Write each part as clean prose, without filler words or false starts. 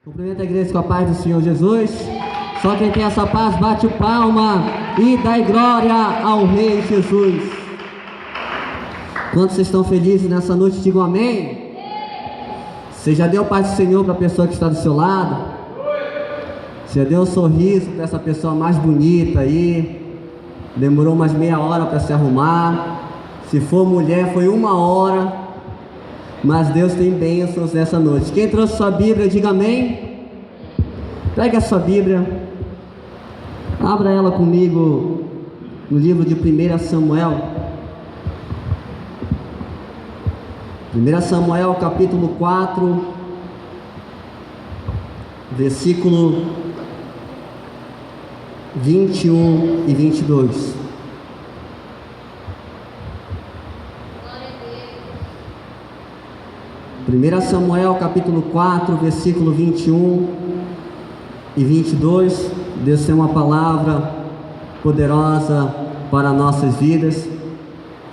Cumprimenta a igreja com a paz do Senhor Jesus. Só quem tem essa paz bate palma e dá glória ao Rei Jesus. Quantos vocês estão felizes nessa noite, digam amém. Você já deu paz do Senhor para a pessoa que está do seu lado? Você já deu um sorriso para essa pessoa mais bonita aí? Demorou umas meia hora para se arrumar. Se for mulher, foi 1 hora. Mas Deus tem bênçãos nessa noite. Quem trouxe sua Bíblia, diga amém. Pega a sua Bíblia, abra ela comigo no livro de 1 Samuel. 1 Samuel capítulo 4, versículo 21 e 22. Glória a Deus. 1 Samuel capítulo 4, versículo 21 e 22. Deus tem uma palavra poderosa para nossas vidas.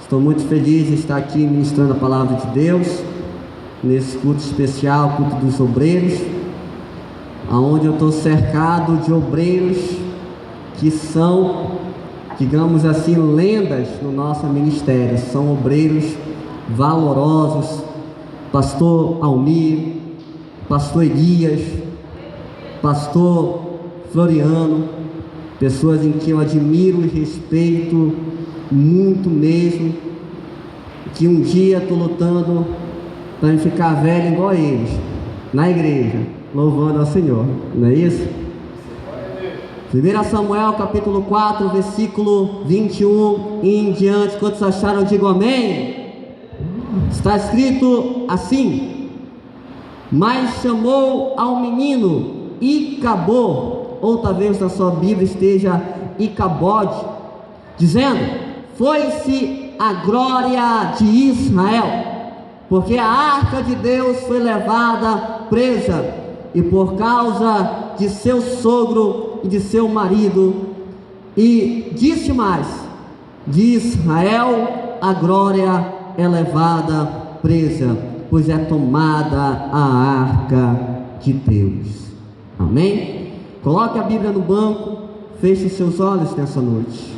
Estou muito feliz de estar aqui ministrando a palavra de Deus nesse culto especial, culto dos obreiros, aonde eu estou cercado de obreiros que são, digamos assim, lendas no nosso ministério. São obreiros valorosos. Pastor Almir, pastor Elias, pastor Floriano, pessoas em que eu admiro e respeito muito mesmo, que um dia estou lutando para me ficar velho igual a eles, na igreja, louvando ao Senhor, não é isso? 1 Samuel capítulo 4, versículo 21 e em diante. Quantos acharam, digam amém. Está escrito assim: mas chamou ao menino Icabod, ou talvez na sua Bíblia esteja Icabode, dizendo: foi-se a glória de Israel, porque a arca de Deus foi levada presa, e por causa de seu sogro e de seu marido. E disse mais: de Israel a glória é levada presa, pois é tomada a arca de Deus. Amém? Coloque a Bíblia no banco, feche os seus olhos nessa noite.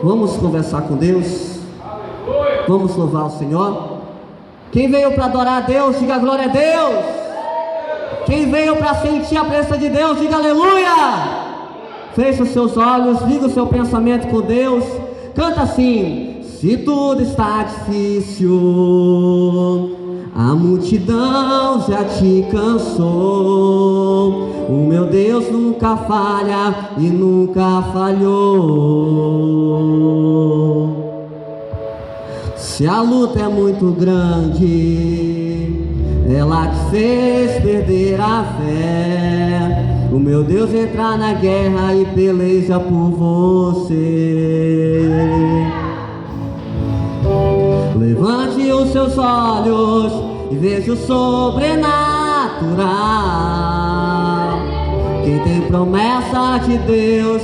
Vamos conversar com Deus. Vamos louvar o Senhor. Quem veio para adorar a Deus, diga glória a Deus. Quem veio para sentir a presença de Deus, diga aleluia. Feche os seus olhos, liga o seu pensamento com Deus. Canta assim: se tudo está difícil, a multidão já te cansou, o meu Deus nunca falha e nunca falhou. Se a luta é muito grande, ela te fez perder a fé, o meu Deus entra na guerra e peleja por você. Levante os seus olhos e veja o sobrenatural. Quem tem promessa de Deus,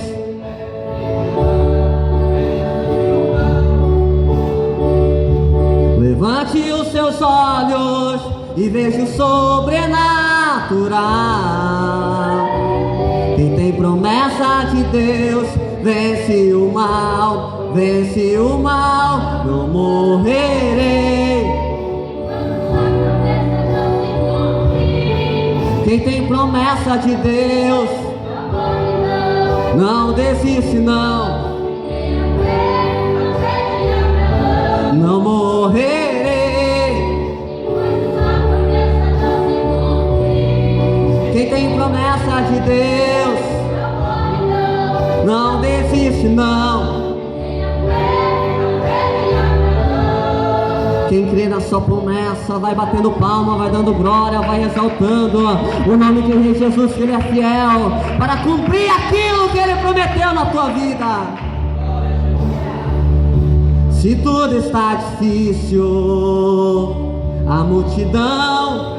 levante os seus olhos e veja o sobrenatural. Quem tem promessa de Deus, vence o mal, vence o mal, não morrerei. Quem tem promessa de Deus, não desiste não, não morrerei. Quem tem promessa de Deus, não desiste não. Quem crê na sua promessa, vai batendo palma, vai dando glória, vai exaltando o nome de Rei Jesus, que Ele é fiel para cumprir aquilo que Ele prometeu na tua vida. Se tudo está difícil, a multidão,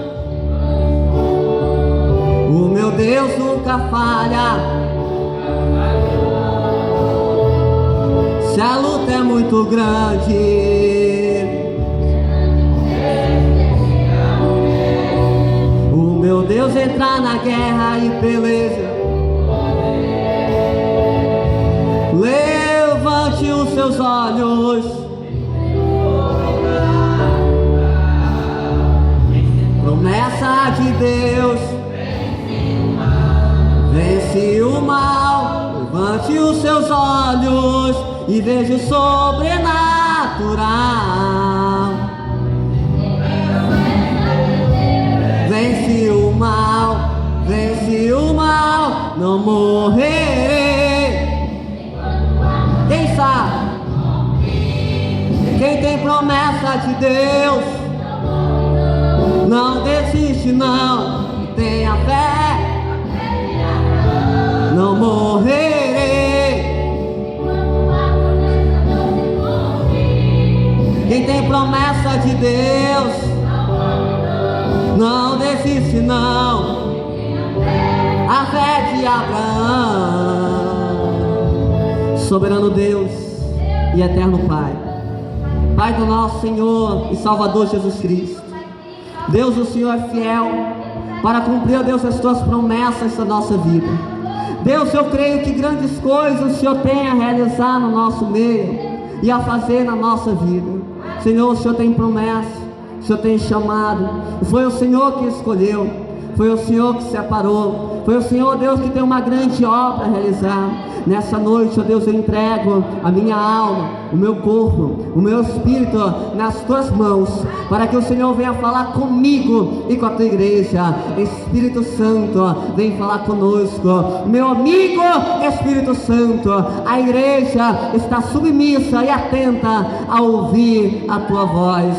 o meu Deus nunca falha. Se a luta é muito grande, meu Deus entrar na guerra e peleja. Levante os seus olhos, promessa de Deus, vence o mal. Levante os seus olhos e veja o sobrenatural. Vence o mal, não morrerei. Quem sabe? Quem tem promessa de Deus, não desiste não, tenha fé. Não morrerei. Quem tem promessa de Deus, não desiste não, a fé de Abraão. Soberano Deus e eterno Pai, Pai do nosso Senhor e Salvador Jesus Cristo, Deus, o Senhor é fiel para cumprir, ó Deus, as tuas promessas na nossa vida. Deus, eu creio que grandes coisas o Senhor tem a realizar no nosso meio e a fazer na nossa vida. Senhor, o Senhor tem promessa, o Senhor tem chamado, foi o Senhor que escolheu, foi o Senhor que separou, foi o Senhor, Deus, que tem uma grande obra a realizar. Nessa noite, ó Deus, eu entrego a minha alma, o meu corpo, o meu espírito nas tuas mãos, para que o Senhor venha falar comigo e com a tua igreja. Espírito Santo, vem falar conosco. Meu amigo Espírito Santo, a igreja está submissa e atenta a ouvir a tua voz.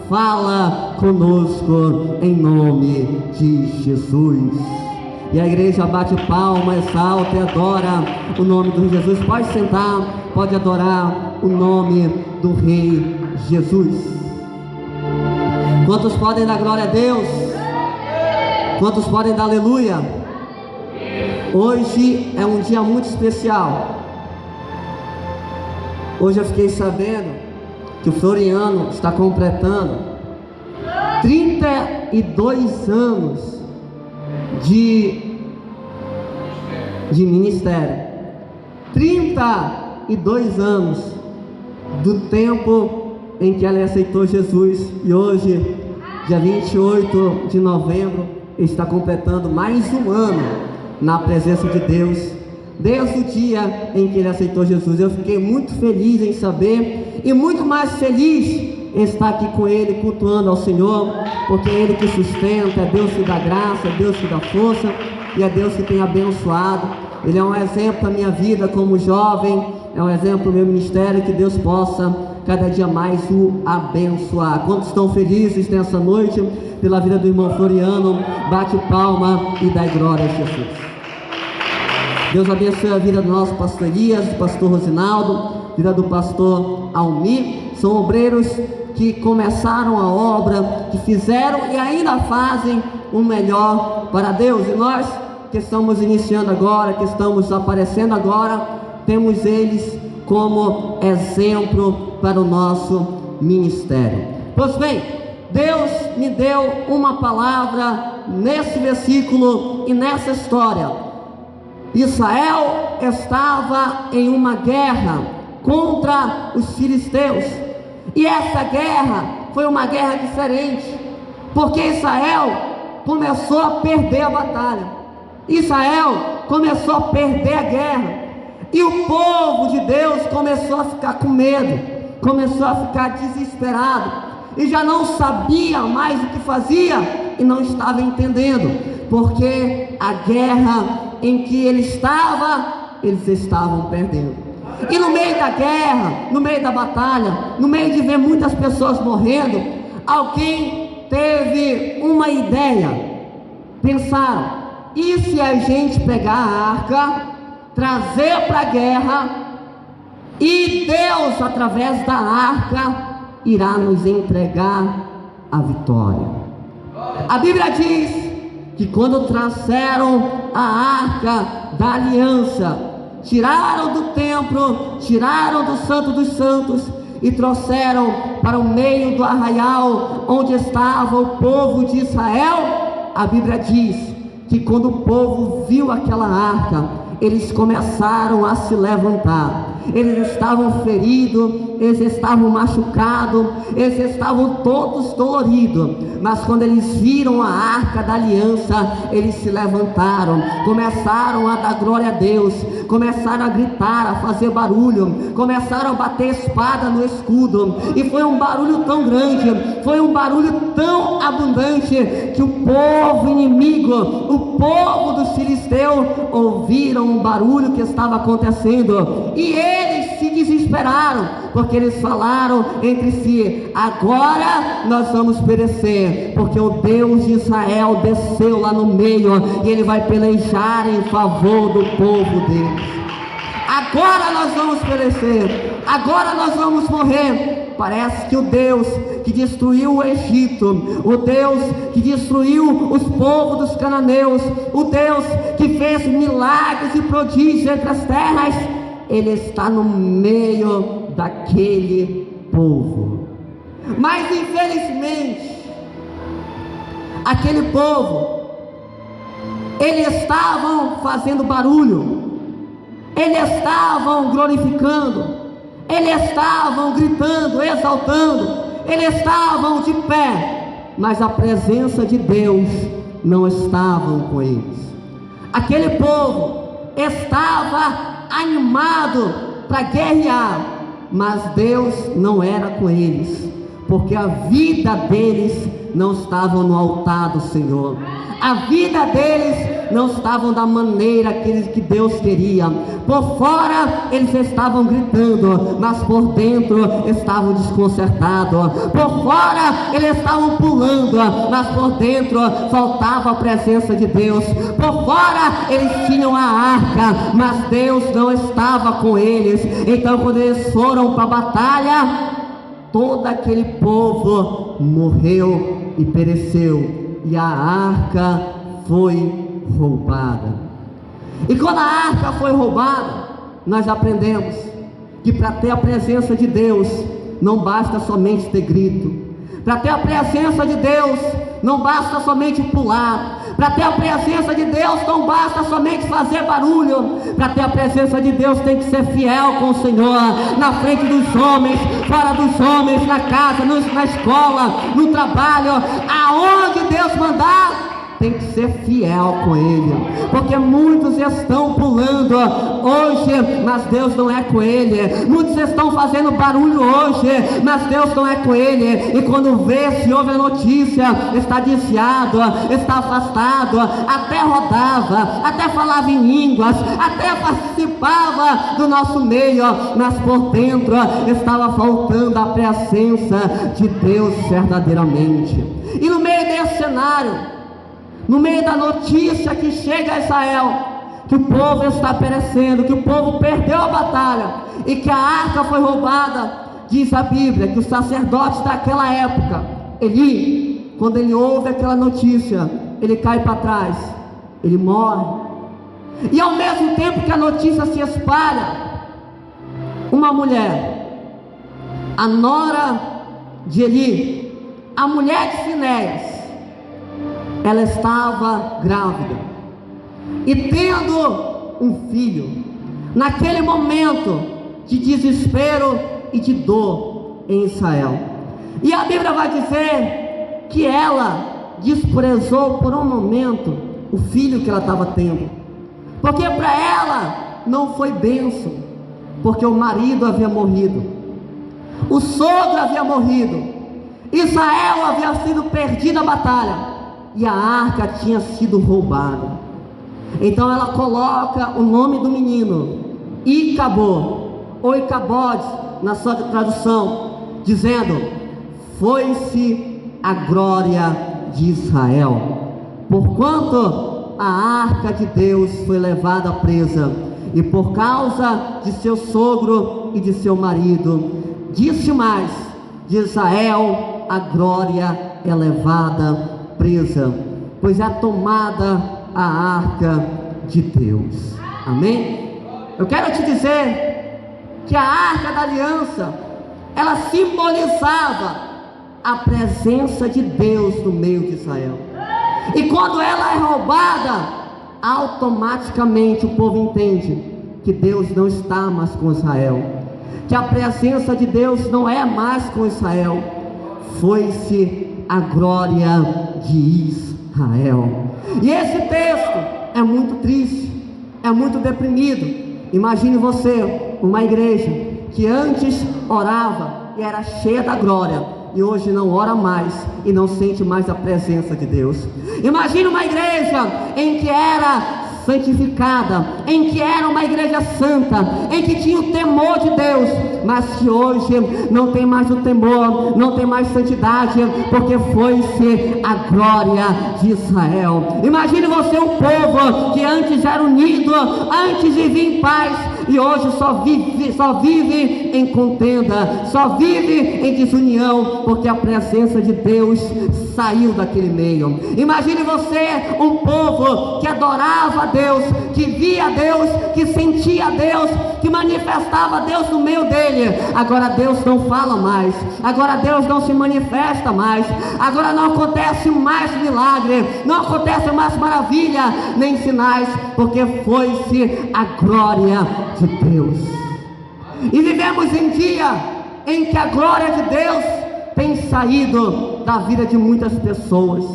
Fala conosco em nome de Jesus. E a igreja bate palma, exalta e adora o nome do Jesus. Pode sentar, pode adorar o nome do Rei Jesus. Quantos podem dar glória a Deus? Quantos podem dar aleluia? Hoje é um dia muito especial. Hoje eu fiquei sabendo que o Floriano está completando 32 anos de ministério. 32 anos do tempo em que ela aceitou Jesus. E hoje, dia 28 de novembro, está completando mais um ano na presença de Deus, desde o dia em que ele aceitou Jesus. Eu fiquei muito feliz em saber, e muito mais feliz em estar aqui com ele, cultuando ao Senhor, porque é ele que sustenta, é Deus que dá graça, é Deus que dá força, e é Deus que tem abençoado. Ele é um exemplo da minha vida como jovem, é um exemplo do meu ministério. Que Deus possa cada dia mais o abençoar. Quantos estão felizes nessa noite pela vida do irmão Floriano? Bate palma e dá glória a Jesus. Deus abençoe a vida do nosso pastor Elias, do pastor Rosinaldo, vida do pastor Almir. São obreiros que começaram a obra, que fizeram e ainda fazem o melhor para Deus. E nós que estamos iniciando agora, que estamos aparecendo agora, temos eles como exemplo para o nosso ministério. Pois bem, Deus me deu uma palavra nesse versículo e nessa história. Israel estava em uma guerra contra os filisteus, e essa guerra foi uma guerra diferente, porque Israel começou a perder a batalha. Israel começou a perder a guerra, e o povo de Deus começou a ficar com medo, começou a ficar desesperado, e já não sabia mais o que fazia, e não estava entendendo, porque a guerra em que eles estavam perdendo. E no meio da guerra, no meio da batalha, no meio de ver muitas pessoas morrendo, alguém teve uma ideia. Pensaram: e se a gente pegar a arca, trazer para a guerra, e Deus, através da arca, irá nos entregar a vitória? A Bíblia diz que quando trouxeram a arca da aliança, tiraram do templo, tiraram do Santo dos Santos e trouxeram para o meio do arraial onde estava o povo de Israel, a Bíblia diz que quando o povo viu aquela arca, eles começaram a se levantar. Eles estavam feridos, eles estavam machucados, eles estavam todos doloridos, mas quando eles viram a arca da aliança, eles se levantaram, começaram a dar glória a Deus, começaram a gritar, a fazer barulho, começaram a bater espada no escudo, e foi um barulho tão grande, foi um barulho tão abundante, que o povo inimigo, o povo dos filisteus, ouviram o barulho que estava acontecendo, e eles se desesperaram, porque eles falaram entre si: agora nós vamos perecer, porque o Deus de Israel desceu lá no meio, e Ele vai pelejar em favor do povo deles. Agora nós vamos perecer, agora nós vamos morrer. Parece que o Deus que destruiu o Egito, o Deus que destruiu os povos dos cananeus, o Deus que fez milagres e prodígios entre as terras, Ele está no meio daquele povo. Mas infelizmente, aquele povo, eles estavam fazendo barulho, eles estavam glorificando, eles estavam gritando, exaltando, eles estavam de pé, mas a presença de Deus não estava com eles. Aquele povo estava animado para guerrear, mas Deus não era com eles, porque a vida deles não estava no altar do Senhor, a vida deles não estava da maneira que Deus queria. Por fora eles estavam gritando, mas por dentro estavam desconcertados. Por fora eles estavam pulando, mas por dentro faltava a presença de Deus. Por fora eles tinham a arca, mas Deus não estava com eles. Então quando eles foram para a batalha, todo aquele povo morreu e pereceu, e a arca foi roubada. E quando a arca foi roubada, nós aprendemos que para ter a presença de Deus não basta somente ter grito, para ter a presença de Deus não basta somente pular, para ter a presença de Deus não basta somente fazer barulho, para ter a presença de Deus tem que ser fiel com o Senhor, na frente dos homens, fora dos homens, na casa, na escola, no trabalho, aonde Deus mandar, tem que ser fiel com Ele, porque muitos estão pulando hoje, mas Deus não é com ele. Muitos estão fazendo barulho hoje, mas Deus não é com ele. E quando vê, se ouve a notícia, está desviado, está afastado, até rodava, até falava em línguas, até participava do nosso meio, mas por dentro estava faltando a presença de Deus verdadeiramente. E no meio desse cenário, no meio da notícia que chega a Israel, que o povo está perecendo, que o povo perdeu a batalha e que a arca foi roubada, diz a Bíblia que o sacerdote daquela época, Eli, quando ele ouve aquela notícia, ele cai para trás, ele morre. E ao mesmo tempo que a notícia se espalha, uma mulher, a nora de Eli, a mulher de Finéias, ela estava grávida e tendo um filho. Naquele momento de desespero e de dor em Israel, e a Bíblia vai dizer que ela desprezou por um momento o filho que ela estava tendo, porque para ela não foi bênção, porque o marido havia morrido, o sogro havia morrido, Israel havia sido perdida a batalha, e a arca tinha sido roubada. Então ela coloca o nome do menino Icabod, ou Icabod na sua tradução, dizendo: foi-se a glória de Israel, porquanto a arca de Deus foi levada presa, e por causa de seu sogro e de seu marido, disse mais, de Israel a glória é levada presa, pois é tomada a arca de Deus. Amém? Eu quero te dizer que a arca da aliança, ela simbolizava a presença de Deus no meio de Israel. E quando ela é roubada, automaticamente o povo entende que Deus não está mais com Israel, que a presença de Deus não é mais com Israel. Foi-se a glória de Israel. E esse texto é muito triste, é muito deprimido. Imagine você, uma igreja que antes orava e era cheia da glória, e hoje não ora mais e não sente mais a presença de Deus. Imagine uma igreja em que era santificada, em que era uma igreja santa, em que tinha o temor de Deus, mas que hoje não tem mais o temor, não tem mais santidade, porque foi-se a glória de Israel. Imagine você, um povo que antes era unido, antes vivia em paz, e hoje só vive em contenda, só vive em desunião, porque a presença de Deus saiu daquele meio. Imagine você, um povo que adorava a Deus, que via Deus, que sentia Deus, que manifestava Deus no meio dele. Agora Deus não fala mais, agora Deus não se manifesta mais, agora não acontece mais milagre, não acontece mais maravilha, nem sinais, porque foi-se a glória de Deus. E vivemos em dia em que a glória de Deus tem saído da vida de muitas pessoas,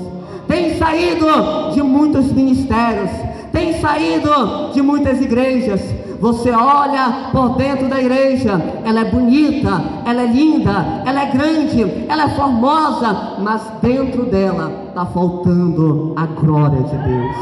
tem saído de muitos ministérios, tem saído de muitas igrejas. Você olha por dentro da igreja, ela é bonita, ela é linda, ela é grande, ela é formosa, mas dentro dela está faltando a glória de Deus.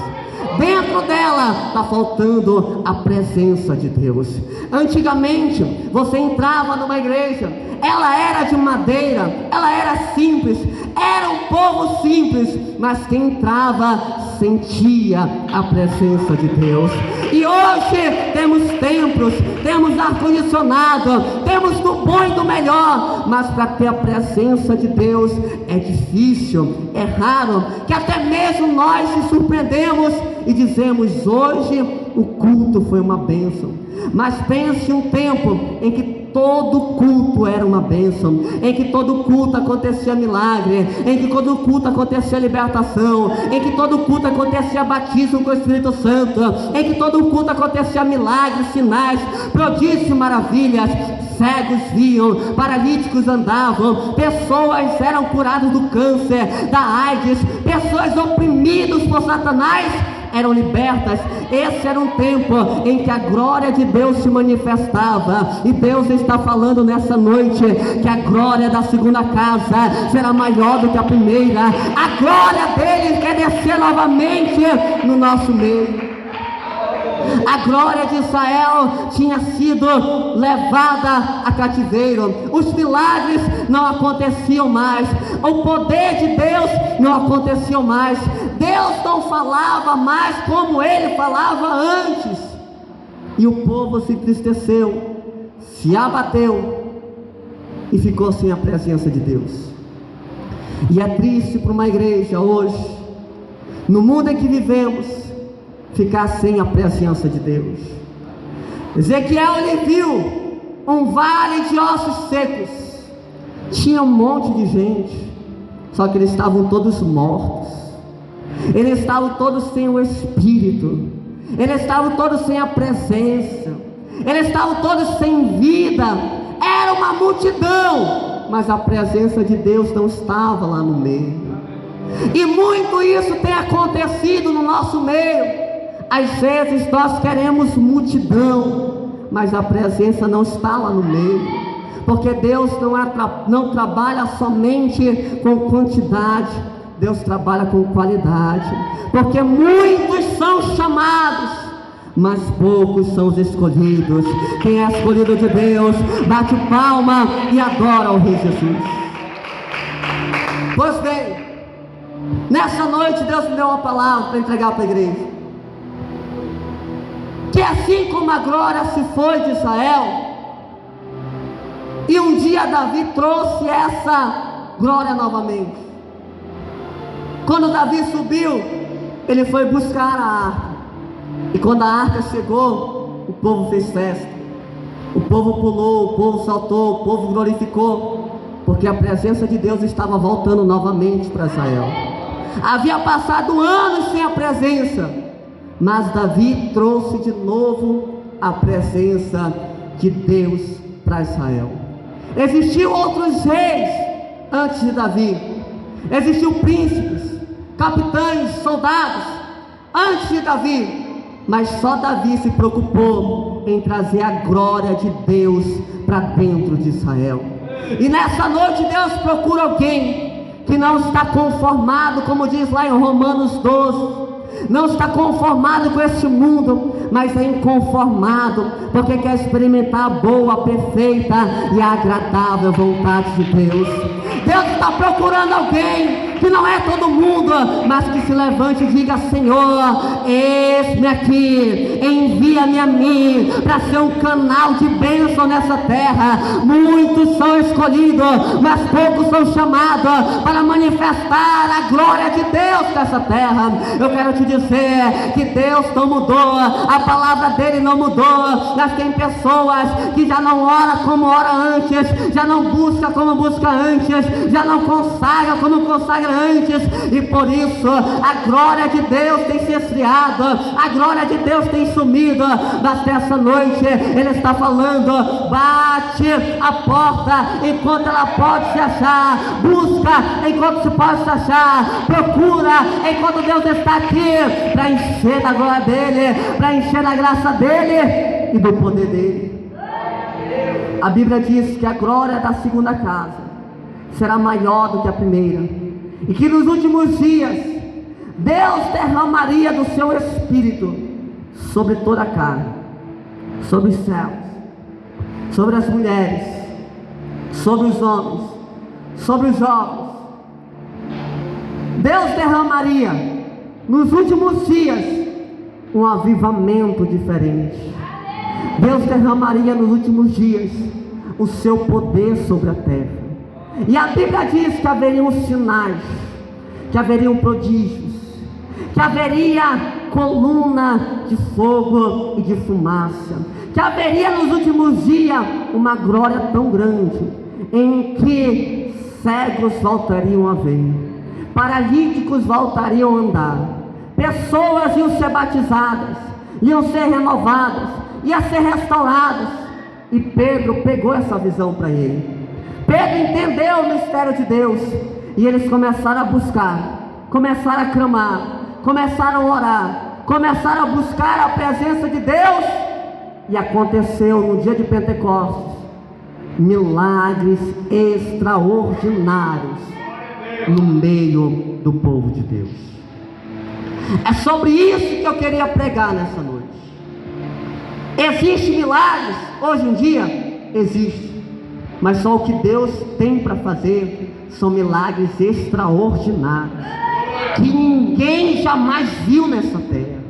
Dentro dela está faltando a presença de Deus. Antigamente você entrava numa igreja, ela era de madeira, ela era simples, era um povo simples, mas quem entrava sentia a presença de Deus. E hoje temos templos, temos ar-condicionado, temos do bom e do melhor, mas para ter a presença de Deus é difícil, é raro, que até mesmo nós se surpreendemos e dizemos: hoje o culto foi uma bênção. Mas pense um tempo em que todo culto era uma bênção, em que todo culto acontecia milagre, em que todo culto acontecia libertação, em que todo culto acontecia batismo com o Espírito Santo, em que todo culto acontecia milagres, sinais, prodígios e maravilhas. Cegos viam, paralíticos andavam, pessoas eram curadas do câncer, da AIDS, pessoas oprimidas por Satanás eram libertas. Esse era um tempo em que a glória de Deus se manifestava, e Deus está falando nessa noite que a glória da segunda casa será maior do que a primeira. A glória dele quer descer novamente no nosso meio. A glória de Israel tinha sido levada a cativeiro, os milagres não aconteciam mais, o poder de Deus não acontecia mais, Deus não falava mais como ele falava antes, e o povo se entristeceu, se abateu e ficou sem a presença de Deus. E é triste para uma igreja hoje, no mundo em que vivemos, ficar sem a presença de Deus. Ezequiel, ele viu um vale de ossos secos, tinha um monte de gente, só que eles estavam todos mortos, eles estavam todos sem o Espírito, eles estavam todos sem a presença, eles estavam todos sem vida, era uma multidão, mas a presença de Deus não estava lá no meio. E muito isso tem acontecido no nosso meio. Às vezes nós queremos multidão, mas a presença não está lá no meio, porque Deus não trabalha somente com quantidade, Deus trabalha com qualidade, porque muitos são chamados, mas poucos são os escolhidos. Quem é escolhido de Deus, bate palma e adora o Rei Jesus. Pois bem, nessa noite Deus me deu uma palavra para entregar para a igreja, que assim como a glória se foi de Israel, e um dia Davi trouxe essa glória novamente. Quando Davi subiu, ele foi buscar a arca, e quando a arca chegou, o povo fez festa, o povo pulou, o povo saltou, o povo glorificou, porque a presença de Deus estava voltando novamente para Israel. Havia passado anos sem a presença, mas Davi trouxe de novo a presença de Deus para Israel. Existiam outros reis antes de Davi, existiam príncipes, capitães, soldados antes de Davi, mas só Davi se preocupou em trazer a glória de Deus para dentro de Israel. E nessa noite Deus procura alguém que não está conformado, como diz lá em Romanos 12, não está conformado com esse mundo, mas é inconformado, porque quer experimentar a boa, perfeita e agradável vontade de Deus. Deus está procurando alguém que não é todo mundo, mas que se levante e diga: Senhor, eis-me aqui, envia-me a mim, para ser um canal de bênção nessa terra. Muitos são escolhidos, mas poucos são chamados para manifestar a glória de Deus nessa terra. Eu quero te dizer que Deus não mudou, a palavra dele não mudou, mas tem pessoas que já não oram como ora antes, já não busca como busca antes, já não consagra como consagra antes, e por isso a glória de Deus tem se esfriado, a glória de Deus tem sumido. Mas nessa noite Ele está falando: bate a porta enquanto ela pode se achar, busca enquanto se pode se achar, procura enquanto Deus está aqui, para encher da glória dele, para encher da graça dele e do poder dele. A Bíblia diz que a glória da segunda casa será maior do que a primeira, e que nos últimos dias Deus derramaria do seu Espírito sobre toda a carne, sobre os céus, sobre as mulheres, sobre os homens, sobre os jovens. Deus derramaria nos últimos dias um avivamento diferente. Deus derramaria nos últimos dias o seu poder sobre a terra. E a Bíblia diz que haveriam sinais, que haveriam prodígios, que haveria coluna de fogo e de fumaça, que haveria nos últimos dias uma glória tão grande, em que cegos voltariam a ver, paralíticos voltariam a andar, pessoas iam ser batizadas, iam ser renovadas, iam ser restauradas. E Pedro pegou essa visão para ele. Pedro entendeu o mistério de Deus, e eles começaram a buscar, começaram a clamar, começaram a orar, começaram a buscar a presença de Deus. E aconteceu no dia de Pentecostes milagres extraordinários no meio do povo de Deus. É sobre isso que eu queria pregar nessa noite. Existem milagres hoje em dia? Existe. Mas só o que Deus tem para fazer são milagres extraordinários, que ninguém jamais viu nessa terra.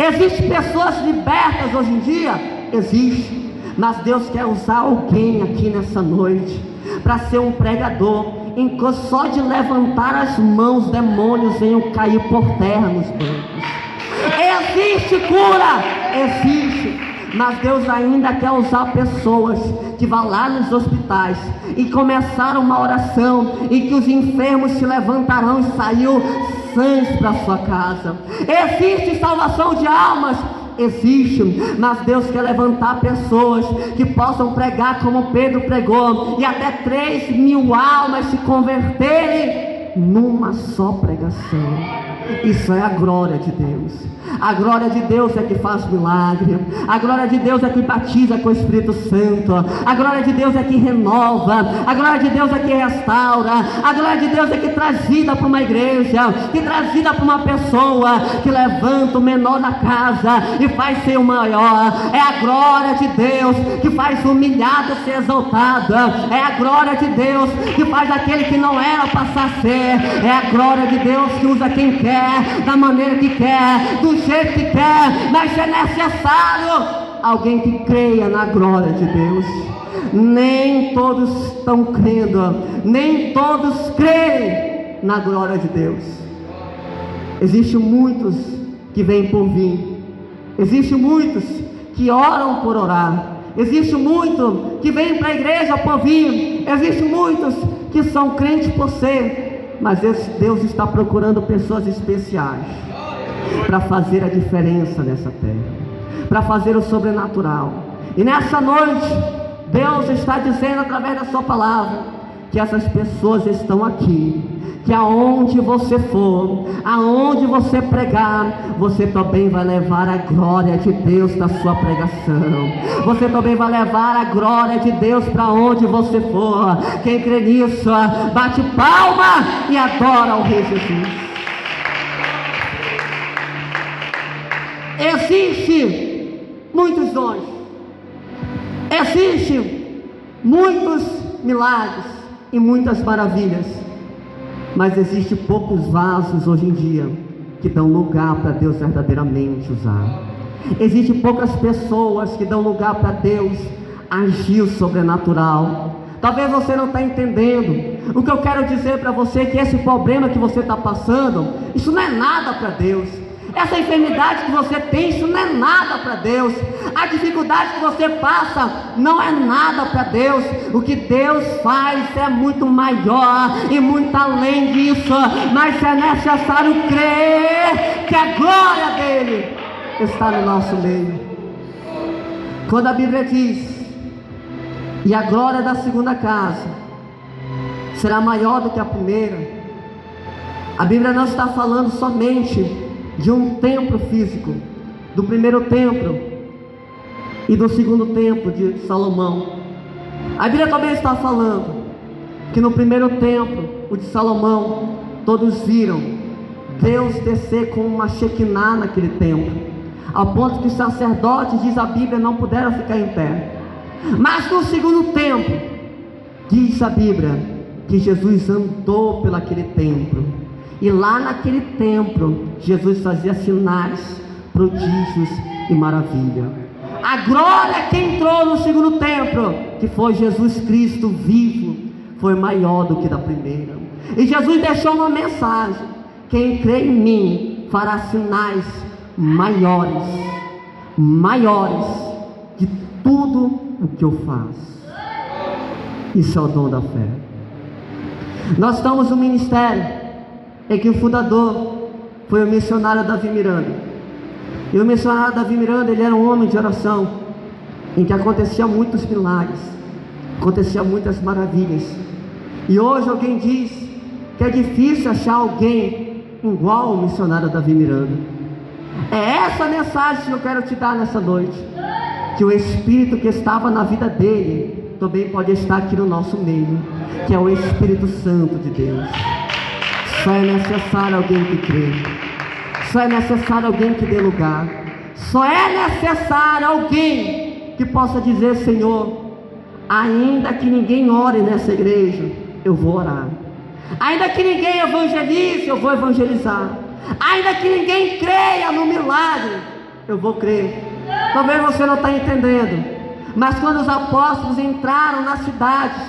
Existem pessoas libertas hoje em dia? Existe. Mas Deus quer usar alguém aqui nessa noite para ser um pregador, em que só de levantar as mãos demônios venham cair por terra nos bancos. Existe cura? Existe. Mas Deus ainda quer usar pessoas que vão lá nos hospitais e começaram uma oração, e que os enfermos se levantarão e saiu sãs para sua casa. Existe salvação de almas? Existe. Mas Deus quer levantar pessoas que possam pregar como Pedro pregou, e até 3.000 almas se converterem numa só pregação. Isso é a glória de Deus. A glória de Deus é que faz milagre. A glória de Deus é que batiza com o Espírito Santo. A glória de Deus é que renova. A glória de Deus é que restaura. A glória de Deus é que traz vida para uma igreja, que traz vida para uma pessoa, que levanta o menor da casa e faz ser o maior. É a glória de Deus que faz o humilhado ser exaltado. É a glória de Deus que faz aquele que não era passar a ser. É a glória de Deus que usa quem quer, da maneira que quer, do jeito que quer. Mas é necessário alguém que creia na glória de Deus. Nem todos estão crendo, nem todos creem na glória de Deus. Existem muitos que vêm por vir, existem muitos que oram por orar, existem muitos que vêm para a igreja por vir, existem muitos que são crentes por ser, Mas Deus está procurando pessoas especiais para fazer a diferença nessa terra, para fazer o sobrenatural. E nessa noite, Deus está dizendo através da sua palavra que essas pessoas estão aqui, que aonde você for, aonde você pregar, você também vai levar a glória de Deus na sua pregação. Você também vai levar a glória de Deus para onde você for. Quem crê nisso, bate palma e adora o Rei Jesus. Existem muitos dons, existem muitos milagres e muitas maravilhas, mas existem poucos vasos hoje em dia que dão lugar para Deus verdadeiramente usar. Existem poucas pessoas que dão lugar para Deus agir o sobrenatural. Talvez você não está entendendo. O que eu quero dizer para você é que esse problema que você está passando, isso não é nada para Deus. Essa enfermidade que você tem, isso não é nada para Deus. A dificuldade que você passa não é nada para Deus. O que Deus faz é muito maior e muito além disso. Mas é necessário crer que a glória dele está no nosso meio. Quando a Bíblia diz: e a glória da segunda casa será maior do que a primeira, a Bíblia não está falando somente de um templo físico, do primeiro templo e do segundo templo de Salomão. A Bíblia também está falando que no primeiro templo, o de Salomão, todos viram Deus descer com uma Shekinah naquele templo, ao ponto que os sacerdotes, diz a Bíblia, não puderam ficar em pé. Mas no segundo templo, diz a Bíblia, que Jesus andou pelaquele templo. E lá naquele templo, Jesus fazia sinais, prodígios e maravilha. A glória que entrou no segundo templo, que foi Jesus Cristo vivo, foi maior do que da primeira. E Jesus deixou uma mensagem: quem crê em mim fará sinais maiores de tudo o que eu faço. Isso é o dom da fé. Nós estamos no ministério em que o fundador foi o missionário Davi Miranda. E o missionário Davi Miranda, ele era um homem de oração, em que acontecia muitos milagres, acontecia muitas maravilhas. E hoje alguém diz que é difícil achar alguém igual ao missionário Davi Miranda. É essa mensagem que eu quero te dar nessa noite, que o Espírito que estava na vida dele também pode estar aqui no nosso meio, que é o Espírito Santo de Deus. Só é necessário alguém que crê. Só é necessário alguém que dê lugar. Só é necessário alguém que possa dizer: Senhor, ainda que ninguém ore nessa igreja, eu vou orar. Ainda que ninguém evangelize, eu vou evangelizar. Ainda que ninguém creia no milagre, eu vou crer. Talvez você não está entendendo, mas quando os apóstolos entraram nas cidades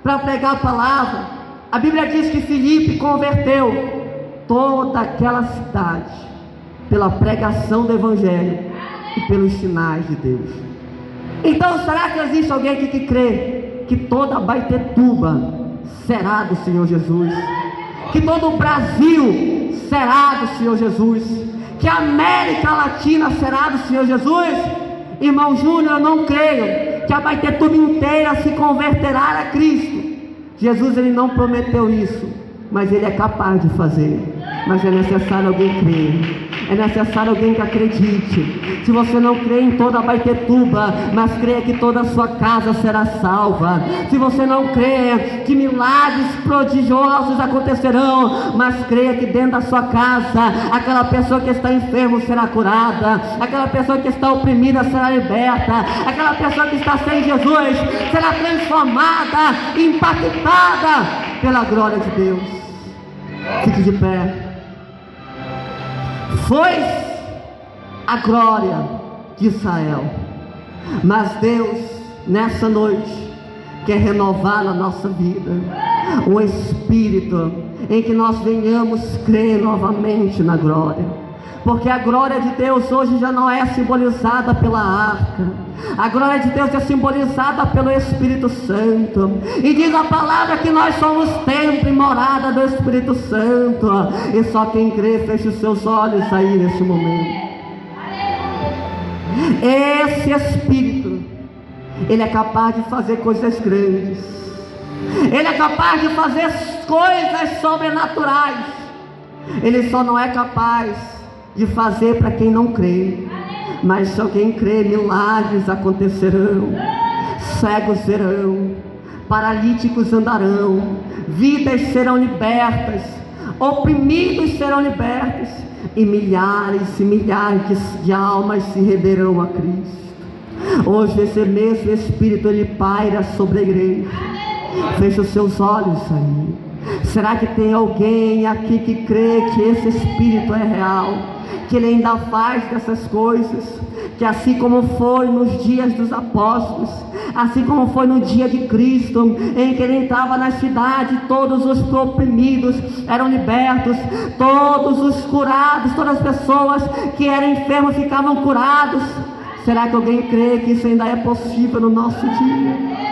para pregar a palavra, a Bíblia diz que Filipe converteu toda aquela cidade pela pregação do Evangelho e pelos sinais de Deus. Então, será que existe alguém aqui que crê que toda Baitetuba será do Senhor Jesus? Que todo o Brasil será do Senhor Jesus? Que a América Latina será do Senhor Jesus? Irmão Júnior, eu não creio que a Baitetuba inteira se converterá a Cristo. Jesus, ele não prometeu isso, mas ele é capaz de fazer. Mas é necessário alguém crer, é necessário alguém que acredite. Se você não crê em toda a Baitetuba, mas crê que toda a sua casa será salva. Se você não crê que milagres prodigiosos acontecerão, mas crê que dentro da sua casa, aquela pessoa que está enferma será curada, aquela pessoa que está oprimida será liberta, aquela pessoa que está sem Jesus será transformada, impactada pela glória de Deus. Fique de pé. Foi a glória de Israel, mas Deus nessa noite quer renovar a nossa vida, um espírito em que nós venhamos crer novamente na glória. Porque a glória de Deus hoje já não é simbolizada pela arca. A glória de Deus é simbolizada pelo Espírito Santo. E diz a palavra que nós somos templo e morada do Espírito Santo. E só quem crê, feche os seus olhos aí nesse momento. Esse Espírito, ele é capaz de fazer coisas grandes. Ele é capaz de fazer coisas sobrenaturais. Ele só não é capaz de fazer para quem não crê. Mas se alguém crê, milagres acontecerão, cegos verão, paralíticos andarão, vidas serão libertas, oprimidos serão libertos, e milhares de almas se renderão a Cristo. Hoje esse mesmo Espírito, ele paira sobre a igreja. Feche os seus olhos aí. Será que tem alguém aqui que crê que esse Espírito é real? Que ele ainda faz dessas coisas? Que assim como foi nos dias dos apóstolos, assim como foi no dia de Cristo, em que ele entrava na cidade, todos os oprimidos eram libertos, todos os curados, todas as pessoas que eram enfermas ficavam curados. Será que alguém crê que isso ainda é possível no nosso dia?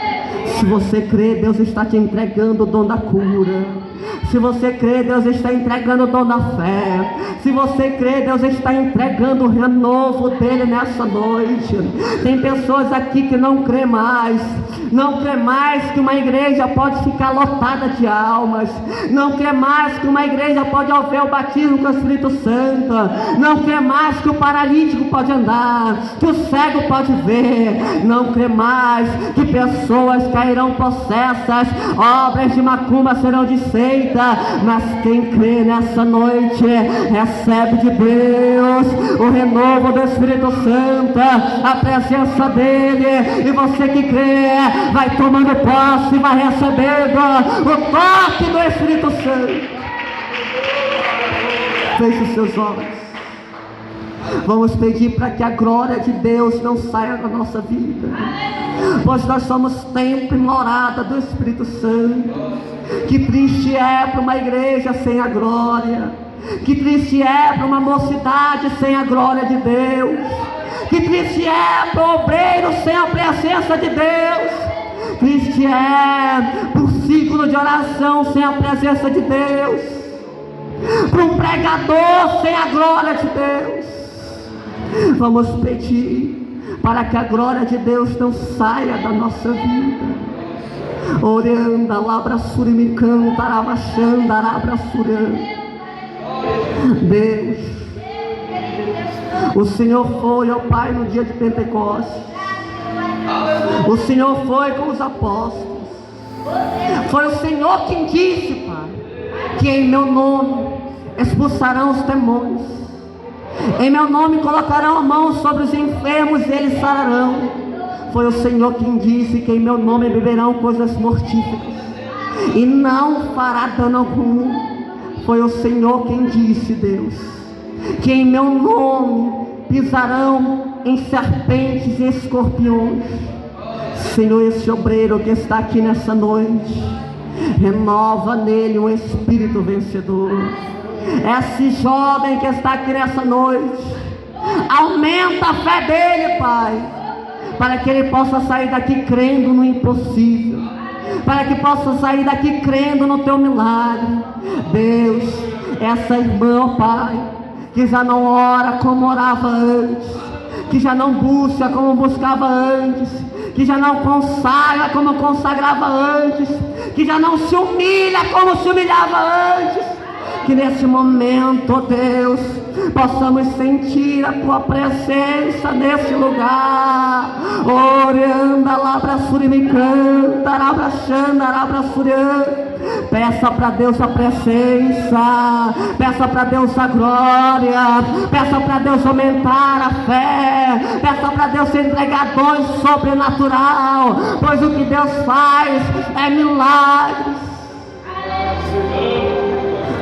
Se você crê, Deus está te entregando o dom da cura. Se você crê, Deus está entregando o dom da fé. Se você crê, Deus está entregando o renovo dele nessa noite. Tem pessoas aqui que não crê mais. Não crê mais que uma igreja pode ficar lotada de almas. Não crê mais que uma igreja pode haver o batismo com o Espírito Santo. Não crê mais que o paralítico pode andar, que o cego pode ver. Não crê mais que pessoas cairão possessas, obras de macumba serão desfeitas. Mas quem crê nessa noite recebe de Deus o renovo do Espírito Santo, a presença dele. E você que crê vai tomando posse e vai recebendo o toque do Espírito Santo. Feche os seus olhos. Vamos pedir para que a glória de Deus não saia da nossa vida, pois nós somos templo e morada do Espírito Santo. Que triste é para uma igreja sem a glória. Que triste é para uma mocidade sem a glória de Deus. Que triste é para o obreiro sem a presença de Deus. Triste é para o ciclo de oração sem a presença de Deus. Para um pregador sem a glória de Deus. Vamos pedir para que a glória de Deus não saia da nossa vida. Oranda, labra surimicão, taravachanda, arabra suranda. Deus, o Senhor foi, ó Pai, no dia de Pentecostes. O Senhor foi com os apóstolos. Foi o Senhor quem disse, Pai, que em meu nome expulsarão os demônios. Em meu nome colocarão a mão sobre os enfermos e eles sararão. Foi o Senhor quem disse que em meu nome beberão coisas mortíferas e não fará dano algum. Foi o Senhor quem disse, Deus, que em meu nome pisarão em serpentes e escorpiões. Senhor, esse obreiro que está aqui nessa noite, renova nele um espírito vencedor. Esse jovem que está aqui nessa noite, aumenta a fé dele, Pai, para que ele possa sair daqui crendo no impossível, para que possa sair daqui crendo no teu milagre. Deus, essa irmã, ó Pai, que já não ora como orava antes, que já não busca como buscava antes, que já não consagra como consagrava antes, que já não se humilha como se humilhava antes. Que nesse momento, ó Deus, possamos sentir a tua presença nesse lugar. Oranda, labra surimicanta, labra xanda, labra suranda. Peça para Deus a presença, peça para Deus a glória, peça para Deus aumentar a fé, peça para Deus entregar dons sobrenatural, pois o que Deus faz é milagres.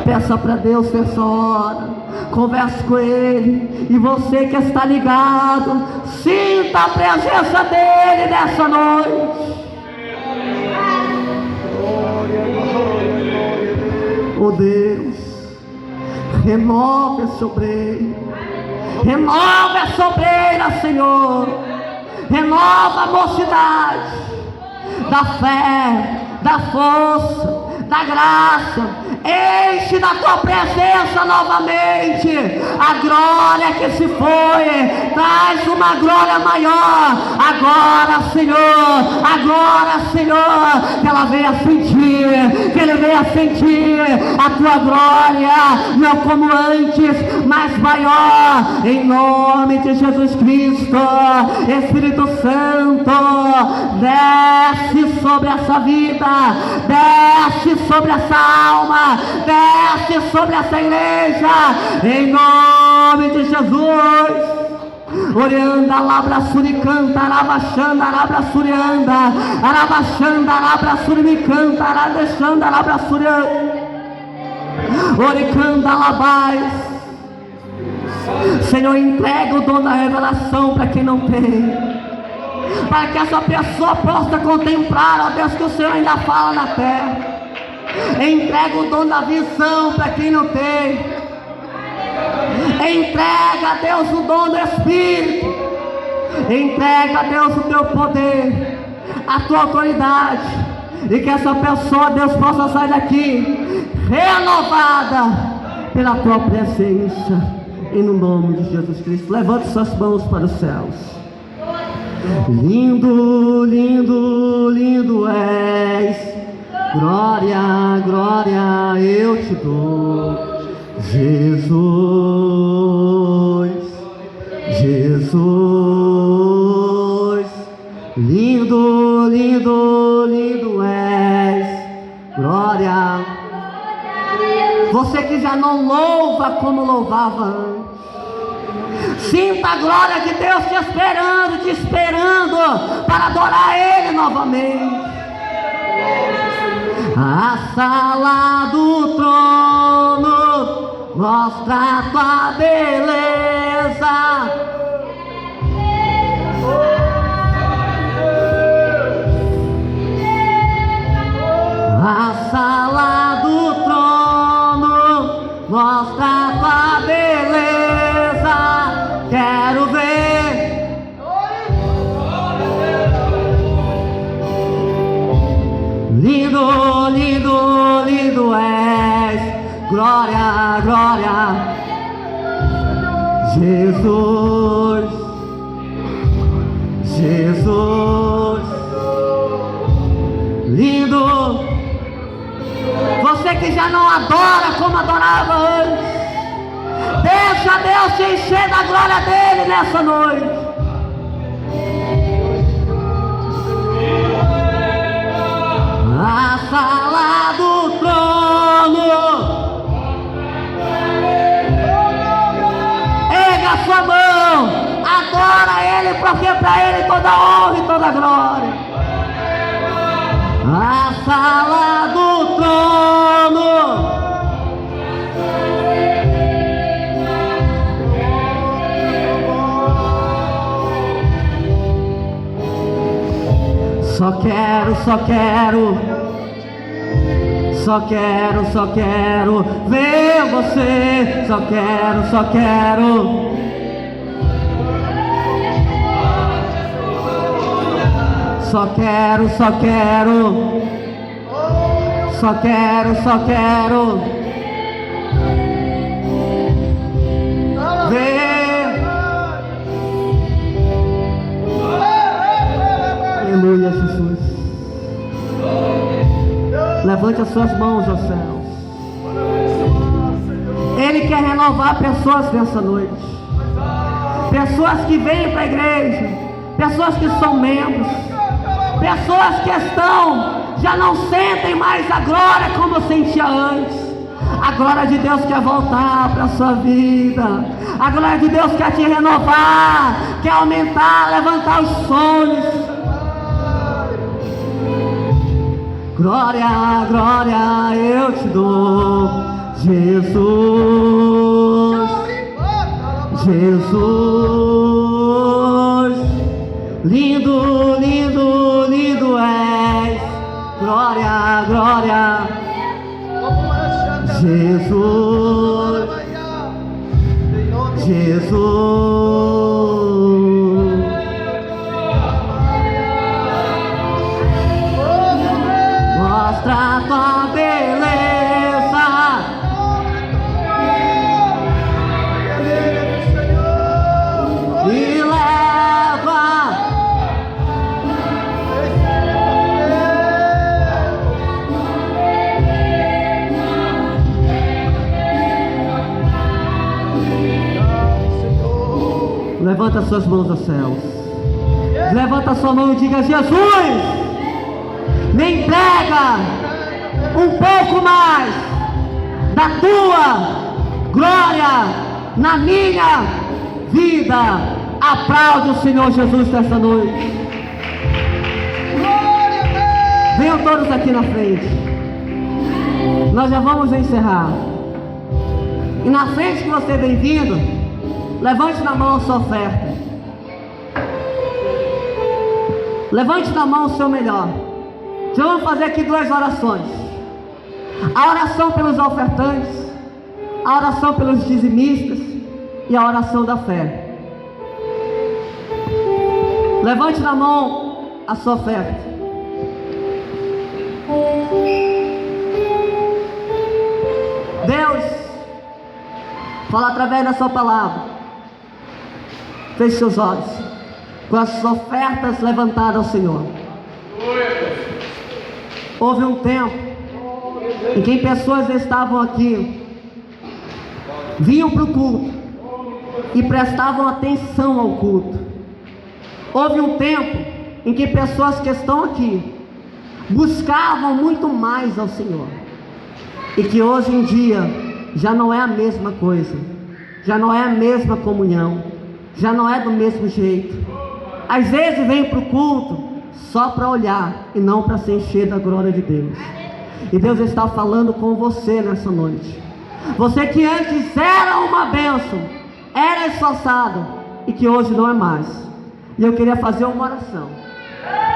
Peça para Deus nessa hora, converse com Ele, e você que está ligado, sinta a presença dEle nessa noite. Oh Deus, renova esse obreiro, Renova essa obreira, Senhor. Renova a mocidade da fé, da força, da graça. Enche da tua presença novamente. A glória que se foi, traz uma glória maior. Agora, Senhor, que ela venha sentir, que ele venha sentir a tua glória, não como antes, mas maior, em nome de Jesus Cristo. Espírito Santo, desce sobre essa vida, desce sobre essa alma, desce sobre essa igreja, em nome de Jesus. Orianda, labra, suricanta, arabachanda, labra, surianda, arabachanda, labra, suricanta, arabachanda, labra, surianda, oricanda, labais. Senhor, entrega o dom da revelação para quem não tem, para que essa pessoa possa contemplar, ó Deus, que o Senhor ainda fala na terra. Entrega o dom da visão para quem não tem. Entrega a Deus o dom do Espírito. Entrega a Deus o teu poder, a tua autoridade, e que essa pessoa, Deus, possa sair daqui renovada pela tua presença, e no nome de Jesus Cristo. Levante suas mãos para os céus. Lindo, lindo, lindo és, glória, glória eu te dou, Jesus, Jesus. Lindo, lindo, lindo és, glória. Você que já não louva como louvava antes, sinta a glória de Deus te esperando para adorar Ele novamente. A sala do trono mostra a tua beleza. A sala do trono mostra a tua beleza. Quero ver. Lindo, lindo, lindo és, glória, glória, Jesus, Jesus. Lindo. Você que já não adora como adorava antes, deixa Deus te encher da glória dele nessa noite. A sala do trono, erga a sua mão, adora Ele, porque para Ele toda honra e toda glória. A sala do trono, só quero, só quero, só quero, só quero ver você, só quero, só quero. Só quero, só quero, só quero, só quero ver. Aleluia, Jesus. Levante as suas mãos aos céus. Ele quer renovar pessoas nessa noite. Pessoas que vêm para a igreja, pessoas que são membros, pessoas que já não sentem mais a glória como sentia antes. A glória de Deus quer voltar para a sua vida. A glória de Deus quer te renovar, quer aumentar, levantar os sonhos. Glória, glória eu te dou, Jesus, Jesus. Lindo, lindo, lindo és, glória, glória, Jesus, Jesus. Jesus. Mostra a tua beleza, e leva levanta suas mãos aos céus. Levanta sua mão e diga: Jesus, me entrega um pouco mais da tua glória na minha vida. Aplaude o Senhor Jesus nessa noite. Venham todos aqui na frente. Nós já vamos encerrar. E na frente que você vem vindo, levante na mão a sua oferta. Levante na mão o seu melhor. Já vamos fazer aqui 2 orações. A oração pelos ofertantes, a oração pelos dizimistas e a oração da fé. Levante na mão a sua oferta. Deus fala através da sua palavra. Feche seus olhos com as ofertas levantadas ao Senhor. Houve um tempo em que pessoas estavam aqui, vinham para o culto e prestavam atenção ao culto. Houve um tempo em que pessoas que estão aqui buscavam muito mais ao Senhor, e que hoje em dia já não é a mesma coisa, já não é a mesma comunhão, já não é do mesmo jeito. Às vezes vem para o culto só para olhar e não para se encher da glória de Deus. E Deus está falando com você nessa noite. Você que antes era uma bênção, era esforçado e que hoje não é mais. E eu queria fazer uma oração.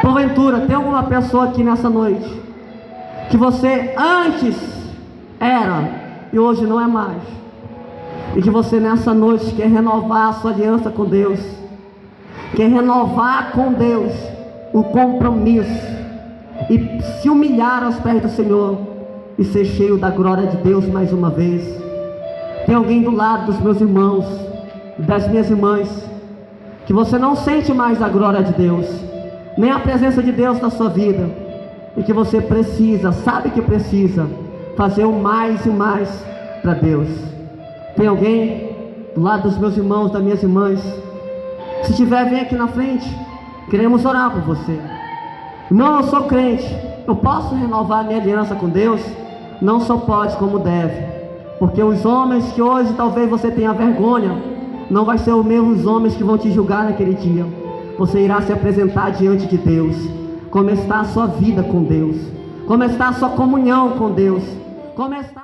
Porventura, tem alguma pessoa aqui nessa noite que você antes era e hoje não é mais, e que você nessa noite quer renovar a sua aliança com Deus, quer renovar com Deus o compromisso e se humilhar aos pés do Senhor e ser cheio da glória de Deus mais uma vez. Tem alguém do lado dos meus irmãos, das minhas irmãs, que você não sente mais a glória de Deus, nem a presença de Deus na sua vida, e que você precisa, sabe que precisa fazer o mais e mais para Deus. Tem alguém do lado dos meus irmãos, das minhas irmãs? Se tiver, vem aqui na frente. Queremos orar por você. Não, eu sou crente, eu posso renovar minha aliança com Deus? Não só pode, como deve. Porque os homens que hoje talvez você tenha vergonha, não vai ser os mesmos homens que vão te julgar naquele dia. Você irá se apresentar diante de Deus. Como está a sua vida com Deus? Como está a sua comunhão com Deus? Como está...